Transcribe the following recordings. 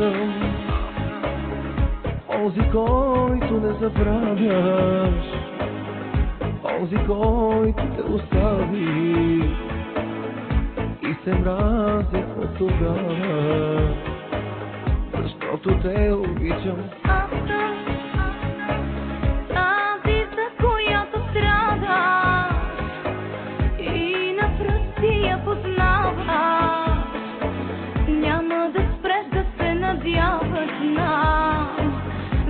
съм онзи, който не забравяш, онзи, който те остави и се мразя от тогава, защото те обичам. Аз съм тази, за която страдаш и на пръсти я познаваш. Няма да спреш да се надяваш, знам,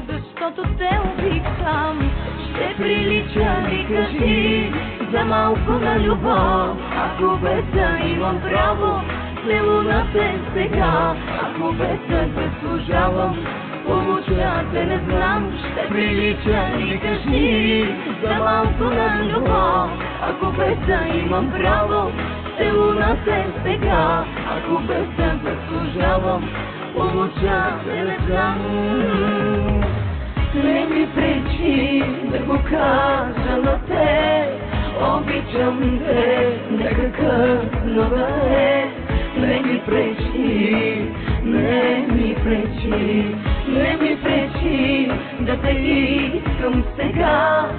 защото те обичам. Ще прилича ли, кажи, за малко на любов? Ако без да имам право, смело на те сега. Ако без да заслужавам помощта те не знам. Ще прилича ли, кажи, за малко на любов? Ако без да имам право, смело на те сега. Ако без да заслужавам помощта те не знам. Не ми пречи да го кажа на те, обичам те, нека късно да е. Не ми пречи, не ми пречи, не ми пречи да те искам сега.